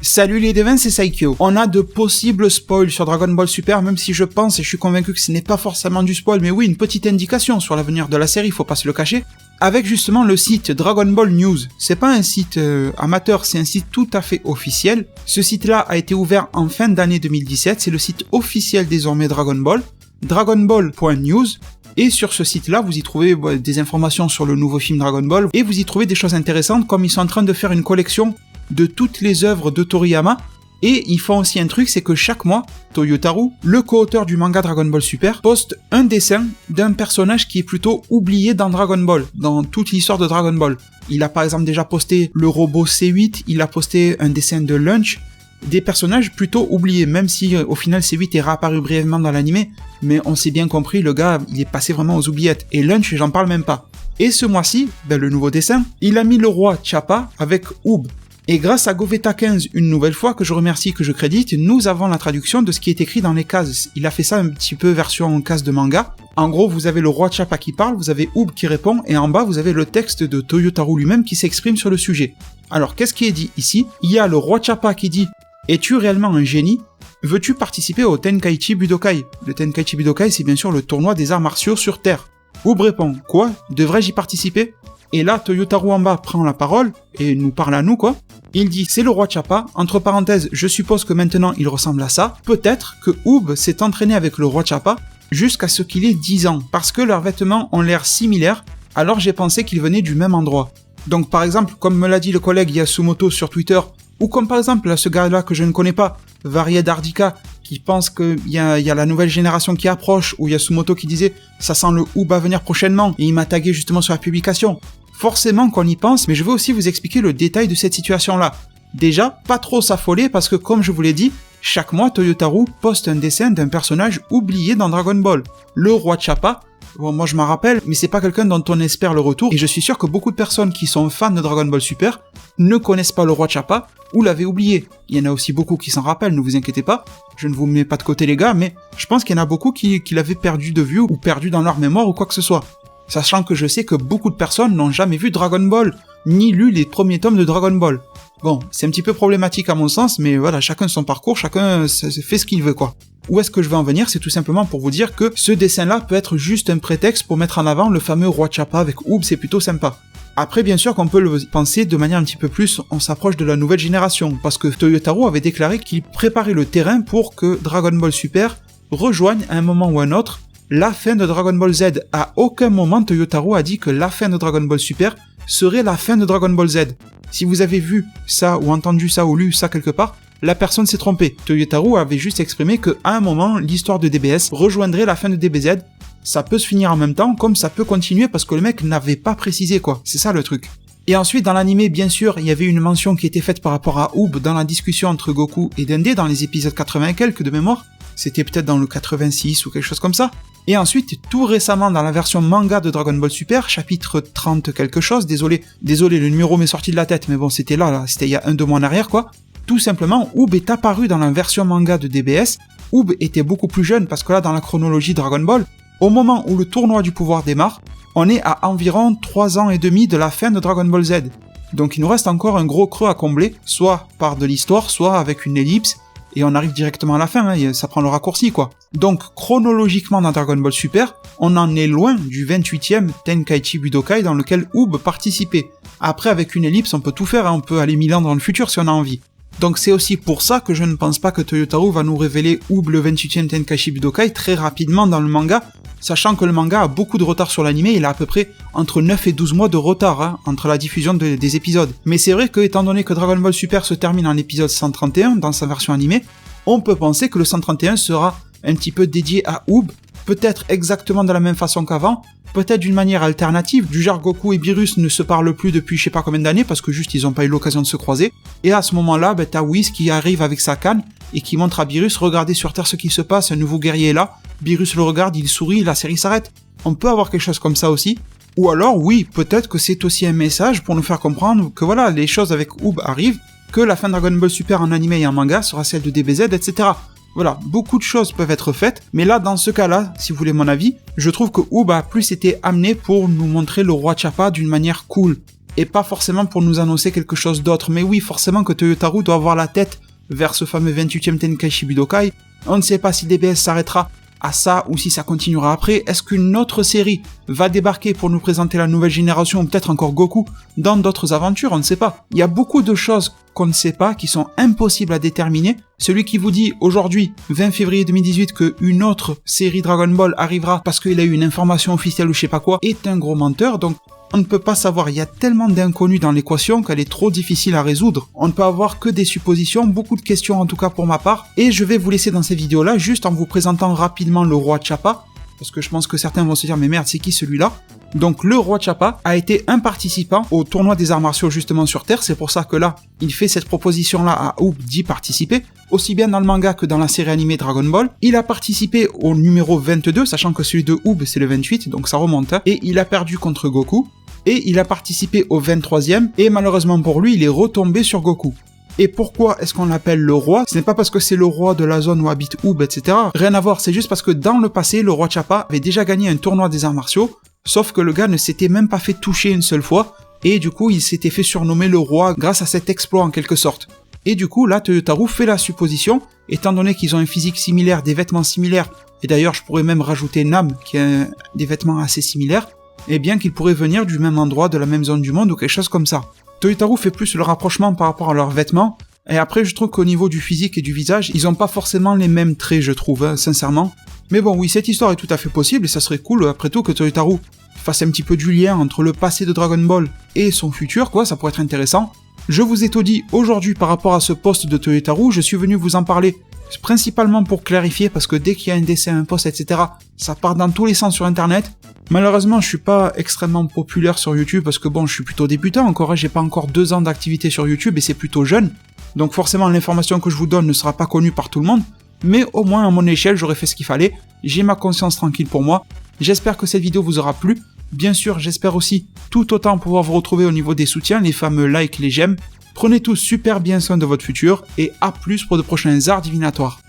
Salut les devins, c'est Saikyo. On a de possibles spoils sur Dragon Ball Super, même si je pense et je suis convaincu que ce n'est pas forcément du spoil, mais oui, une petite indication sur l'avenir de la série, faut pas se le cacher. Avec justement le site Dragon Ball News. C'est pas un site amateur, c'est un site tout à fait officiel. Ce site-là a été ouvert en fin d'année 2017, c'est le site officiel désormais Dragon Ball, dragonball.news. Et sur ce site-là, vous y trouvez des informations sur le nouveau film Dragon Ball, et vous y trouvez des choses intéressantes, comme ils sont en train de faire une collection de toutes les œuvres de Toriyama, et ils font aussi un truc, c'est que chaque mois, Toyotaru, le co-auteur du manga Dragon Ball Super, poste un dessin d'un personnage qui est plutôt oublié dans Dragon Ball, dans toute l'histoire de Dragon Ball. Il a par exemple déjà posté le robot C8, il a posté un dessin de Lunch, des personnages plutôt oubliés, même si au final C8 est réapparu brièvement dans l'anime, mais on s'est bien compris, le gars, il est passé vraiment aux oubliettes, et Lunch, j'en parle même pas. Et ce mois-ci, le nouveau dessin, il a mis le roi Chappa avec Oob. Et grâce à Goveta 15, une nouvelle fois, que je remercie, que je crédite, nous avons la traduction de ce qui est écrit dans les cases. Il a fait ça un petit peu version case de manga. En gros, vous avez le roi Chappa qui parle, vous avez Oob qui répond, et en bas, vous avez le texte de Toyotaru lui-même qui s'exprime sur le sujet. Alors, qu'est-ce qui est dit ici? Il y a le roi Chappa qui dit « Es-tu réellement un génie? Veux-tu participer au Tenkaichi Budokai ?» Le Tenkaichi Budokai, c'est bien sûr le tournoi des arts martiaux sur Terre. Oob répond « Quoi? Devrais-je y participer ?» Et là, Toyotaru en bas prend la parole, et nous parle à nous, quoi. Il dit, c'est le roi Chappa, entre parenthèses, je suppose que maintenant il ressemble à ça. Peut-être que Oob s'est entraîné avec le roi Chappa jusqu'à ce qu'il ait 10 ans, parce que leurs vêtements ont l'air similaires, alors j'ai pensé qu'ils venaient du même endroit. Donc par exemple, comme me l'a dit le collègue Yasumoto sur Twitter, ou comme par exemple ce gars-là que je ne connais pas, Varied Ardika, qui pense qu'il y a la nouvelle génération qui approche, ou Yasumoto qui disait « ça sent le Oob à venir prochainement », et il m'a tagué justement sur la publication. Forcément qu'on y pense, mais je vais aussi vous expliquer le détail de cette situation-là. Déjà, pas trop s'affoler parce que comme je vous l'ai dit, chaque mois Toyotaru poste un dessin d'un personnage oublié dans Dragon Ball. Le roi Chappa, bon, moi je m'en rappelle, mais c'est pas quelqu'un dont on espère le retour, et je suis sûr que beaucoup de personnes qui sont fans de Dragon Ball Super ne connaissent pas le roi Chappa ou l'avaient oublié. Il y en a aussi beaucoup qui s'en rappellent, ne vous inquiétez pas, je ne vous mets pas de côté les gars, mais je pense qu'il y en a beaucoup qui l'avaient perdu de vue ou perdu dans leur mémoire ou quoi que ce soit. Sachant que je sais que beaucoup de personnes n'ont jamais vu Dragon Ball, ni lu les premiers tomes de Dragon Ball. Bon, c'est un petit peu problématique à mon sens, mais voilà, chacun son parcours, chacun fait ce qu'il veut, quoi. Où est-ce que je veux en venir? C'est tout simplement pour vous dire que ce dessin-là peut être juste un prétexte pour mettre en avant le fameux roi Chappa avec Oob, c'est plutôt sympa. Après, bien sûr qu'on peut le penser de manière un petit peu plus, on s'approche de la nouvelle génération, parce que Toyotaru avait déclaré qu'il préparait le terrain pour que Dragon Ball Super rejoigne à un moment ou un autre la fin de Dragon Ball Z. À aucun moment Toyotaru a dit que la fin de Dragon Ball Super serait la fin de Dragon Ball Z. Si vous avez vu ça, ou entendu ça, ou lu ça quelque part, la personne s'est trompée. Toyotaru avait juste exprimé qu'à un moment, l'histoire de DBS rejoindrait la fin de DBZ. Ça peut se finir en même temps, comme ça peut continuer, parce que le mec n'avait pas précisé, quoi. C'est ça le truc. Et ensuite, dans l'anime, bien sûr, il y avait une mention qui était faite par rapport à Oob dans la discussion entre Goku et Dende dans les épisodes 80 et quelques de mémoire. C'était peut-être dans le 86 ou quelque chose comme ça. Et ensuite, tout récemment, dans la version manga de Dragon Ball Super, chapitre 30 quelque chose, désolé, le numéro m'est sorti de la tête, mais bon, c'était c'était il y a 1-2 mois en arrière, quoi. Tout simplement, Oob est apparu dans la version manga de DBS. Oob était beaucoup plus jeune, parce que là, dans la chronologie Dragon Ball, au moment où le tournoi du pouvoir démarre, on est à environ 3 ans et demi de la fin de Dragon Ball Z. Donc il nous reste encore un gros creux à combler, soit par de l'histoire, soit avec une ellipse, et on arrive directement à la fin, hein, ça prend le raccourci, quoi. Donc, chronologiquement dans Dragon Ball Super, on en est loin du 28e Tenkaichi Budokai dans lequel Oob participait. Après, avec une ellipse, on peut tout faire, hein, on peut aller 1000 ans dans le futur si on a envie. Donc c'est aussi pour ça que je ne pense pas que Toyotaru va nous révéler Oob le 28e Tenkaichi Budokai très rapidement dans le manga, sachant que le manga a beaucoup de retard sur l'anime, il a à peu près entre 9 et 12 mois de retard, hein, entre la diffusion des épisodes. Mais c'est vrai que, étant donné que Dragon Ball Super se termine en épisode 131, dans sa version animée, on peut penser que le 131 sera un petit peu dédié à Oob, peut-être exactement de la même façon qu'avant, peut-être d'une manière alternative, du genre Goku et Beerus ne se parlent plus depuis je sais pas combien d'années, parce que juste ils ont pas eu l'occasion de se croiser, et à ce moment-là, t'as Whis qui arrive avec sa canne, et qui montre à Beerus, regardez sur Terre ce qui se passe, un nouveau guerrier est là, Beerus le regarde, il sourit, la série s'arrête. On peut avoir quelque chose comme ça aussi. Ou alors, oui, peut-être que c'est aussi un message pour nous faire comprendre que voilà, les choses avec Oob arrivent, que la fin de Dragon Ball Super en anime et en manga sera celle de DBZ, etc. Voilà, beaucoup de choses peuvent être faites, mais là, dans ce cas-là, si vous voulez mon avis, je trouve que Oob a plus été amené pour nous montrer le roi Chappa d'une manière cool. et pas forcément pour nous annoncer quelque chose d'autre. Mais oui, forcément que Toyotaru doit avoir la tête vers ce fameux 28e Tenkaichi Budokai. On ne sait pas si DBS s'arrêtera à ça ou si ça continuera après. Est-ce qu'une autre série va débarquer pour nous présenter la nouvelle génération ou peut-être encore Goku dans d'autres aventures? On ne sait pas. Il y a beaucoup de choses qu'on ne sait pas, qui sont impossibles à déterminer. Celui qui vous dit aujourd'hui, 20 février 2018, qu'une autre série Dragon Ball arrivera parce qu'il a eu une information officielle ou je sais pas quoi, est un gros menteur. Donc on ne peut pas savoir, il y a tellement d'inconnus dans l'équation qu'elle est trop difficile à résoudre. On ne peut avoir que des suppositions, beaucoup de questions en tout cas pour ma part, et je vais vous laisser dans ces vidéos-là juste en vous présentant rapidement le roi Chappa, parce que je pense que certains vont se dire mais merde c'est qui celui-là? Donc le roi Chappa a été un participant au tournoi des arts martiaux justement sur Terre, c'est pour ça que là, il fait cette proposition-là à Oob d'y participer, aussi bien dans le manga que dans la série animée Dragon Ball. Il a participé au numéro 22, sachant que celui de Oob c'est le 28, donc ça remonte, hein, et il a perdu contre Goku. Et il a participé au 23e, et malheureusement pour lui, il est retombé sur Goku. Et pourquoi est-ce qu'on l'appelle le roi? Ce n'est pas parce que c'est le roi de la zone où habite Oob, etc. Rien à voir, c'est juste parce que dans le passé, le roi Chappa avait déjà gagné un tournoi des arts martiaux, sauf que le gars ne s'était même pas fait toucher une seule fois, et du coup il s'était fait surnommer le roi grâce à cet exploit en quelque sorte. Et du coup là, Toyotaru fait la supposition, étant donné qu'ils ont un physique similaire, des vêtements similaires, et d'ailleurs je pourrais même rajouter Nam, qui a des vêtements assez similaires, et bien qu'il pourrait venir du même endroit, de la même zone du monde ou quelque chose comme ça. Toyotaru fait plus le rapprochement par rapport à leurs vêtements, et après je trouve qu'au niveau du physique et du visage, ils ont pas forcément les mêmes traits je trouve, hein, sincèrement. Mais bon oui, cette histoire est tout à fait possible et ça serait cool après tout que Toyotaru fasse un petit peu du lien entre le passé de Dragon Ball et son futur, quoi, ça pourrait être intéressant. Je vous ai tout dit aujourd'hui par rapport à ce post de Toyotaru, je suis venu vous en parler principalement pour clarifier parce que dès qu'il y a un dessin, un post, etc., ça part dans tous les sens sur internet. Malheureusement, je suis pas extrêmement populaire sur YouTube parce que bon, je suis plutôt débutant encore, j'ai pas encore 2 ans d'activité sur YouTube et c'est plutôt jeune. Donc forcément, l'information que je vous donne ne sera pas connue par tout le monde, mais au moins à mon échelle, j'aurais fait ce qu'il fallait, j'ai ma conscience tranquille pour moi. J'espère que cette vidéo vous aura plu. Bien sûr, j'espère aussi tout autant pouvoir vous retrouver au niveau des soutiens, les fameux likes, les j'aime. Prenez tous super bien soin de votre futur et à plus pour de prochains arts divinatoires.